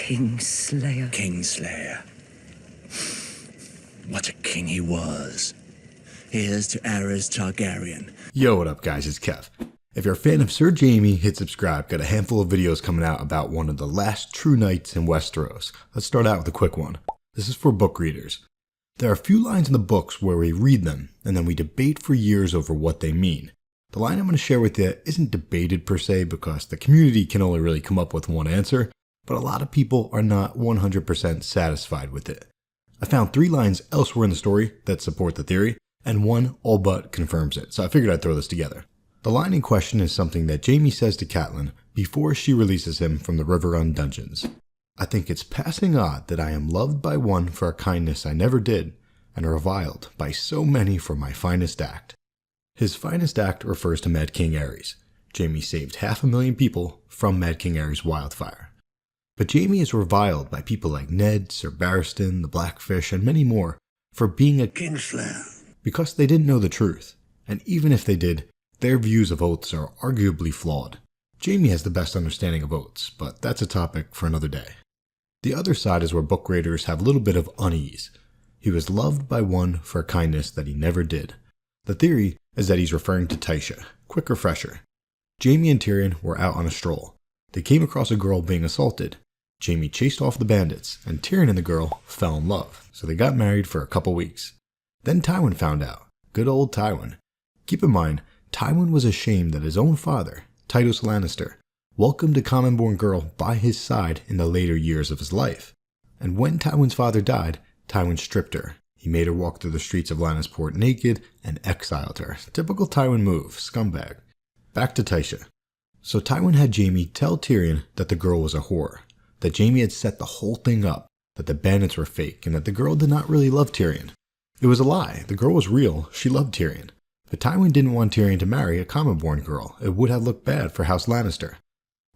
Kingslayer. Kingslayer. What a king he was. Here's to Aerys Targaryen. Yo, what up guys, it's Kev. If you're a fan of Sir Jaime, hit subscribe. Got a handful of videos coming out about one of the last true knights in Westeros. Let's start out with a quick one. This is for book readers. There are a few lines in the books where we read them, and then we debate for years over what they mean. The line I'm going to share with you isn't debated per se because the community can only really come up with one answer, but a lot of people are not 100% satisfied with it. I found 3 lines elsewhere in the story that support the theory, and one all but confirms it, so I figured I'd throw this together. The line in question is something that Jaime says to Catelyn before she releases him from the Riverrun dungeons. I think it's passing odd that I am loved by one for a kindness I never did, and reviled by so many for my finest act. His finest act refers to Mad King Aerys. Jaime saved 500,000 people from Mad King Aerys' wildfire. But Jaime is reviled by people like Ned, Sir Barristan, the Blackfish, and many more for being a Kingslayer. Because they didn't know the truth, and even if they did, their views of oaths are arguably flawed. Jaime has the best understanding of oaths, but that's a topic for another day. The other side is where book readers have a little bit of unease. He was loved by one for a kindness that he never did. The theory is that he's referring to Tysha. Quick refresher. Jaime and Tyrion were out on a stroll. They came across a girl being assaulted. Jaime chased off the bandits, and Tyrion and the girl fell in love, so they got married for a couple weeks. Then Tywin found out. Good old Tywin. Keep in mind, Tywin was ashamed that his own father, Tyrion Lannister, welcomed a common-born girl by his side in the later years of his life. And when Tywin's father died, Tywin stripped her. He made her walk through the streets of Lannisport naked and exiled her. Typical Tywin move, scumbag. Back to Tysha. So Tywin had Jaime tell Tyrion that the girl was a whore, that Jaime had set the whole thing up, that the bandits were fake, and that the girl did not really love Tyrion. It was a lie. The girl was real. She loved Tyrion. But Tywin didn't want Tyrion to marry a common-born girl. It would have looked bad for House Lannister.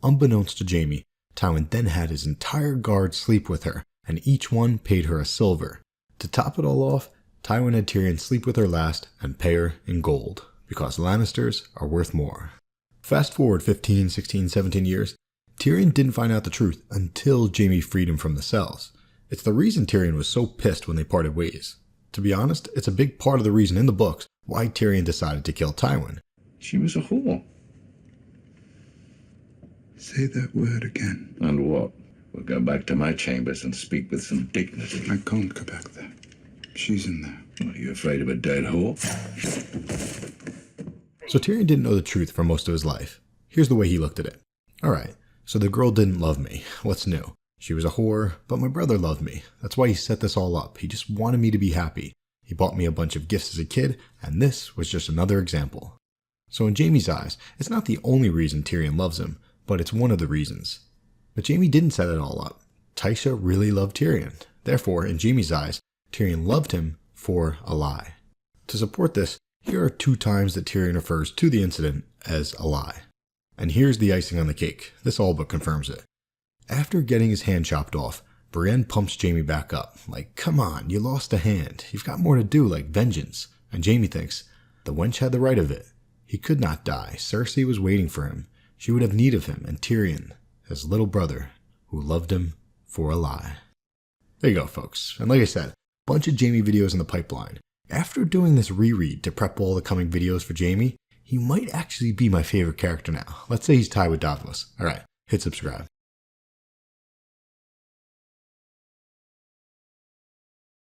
Unbeknownst to Jaime, Tywin then had his entire guard sleep with her, and each one paid her a silver. To top it all off, Tywin had Tyrion sleep with her last and pay her in gold, because Lannisters are worth more. Fast forward 15, 16, 17 years, Tyrion didn't find out the truth until Jaime freed him from the cells. It's the reason Tyrion was so pissed when they parted ways. To be honest, it's a big part of the reason in the books why Tyrion decided to kill Tywin. She was a whore. Say that word again. And what? We'll go back to my chambers and speak with some dignity. I can't go back there. She's in there. Are you afraid of a dead whore? So Tyrion didn't know the truth for most of his life. Here's the way he looked at it. Alright, so the girl didn't love me. What's new? She was a whore, but my brother loved me. That's why he set this all up. He just wanted me to be happy. He bought me a bunch of gifts as a kid, and this was just another example. So in Jaime's eyes, it's not the only reason Tyrion loves him, but it's one of the reasons. But Jaime didn't set it all up. Tysha really loved Tyrion. Therefore, in Jaime's eyes, Tyrion loved him for a lie. To support this, here are 2 times that Tyrion refers to the incident as a lie. And here's the icing on the cake. This all but confirms it. After getting his hand chopped off, Brienne pumps Jaime back up. Like, come on, you lost a hand. You've got more to do, like vengeance. And Jaime thinks, the wench had the right of it. He could not die. Cersei was waiting for him. She would have need of him, and Tyrion, his little brother, who loved him for a lie. There you go, folks. And like I said, a bunch of Jaime videos in the pipeline. After doing this reread to prep all the coming videos for Jaime, he might actually be my favorite character now. Let's say he's tied with Davos. Alright, hit subscribe.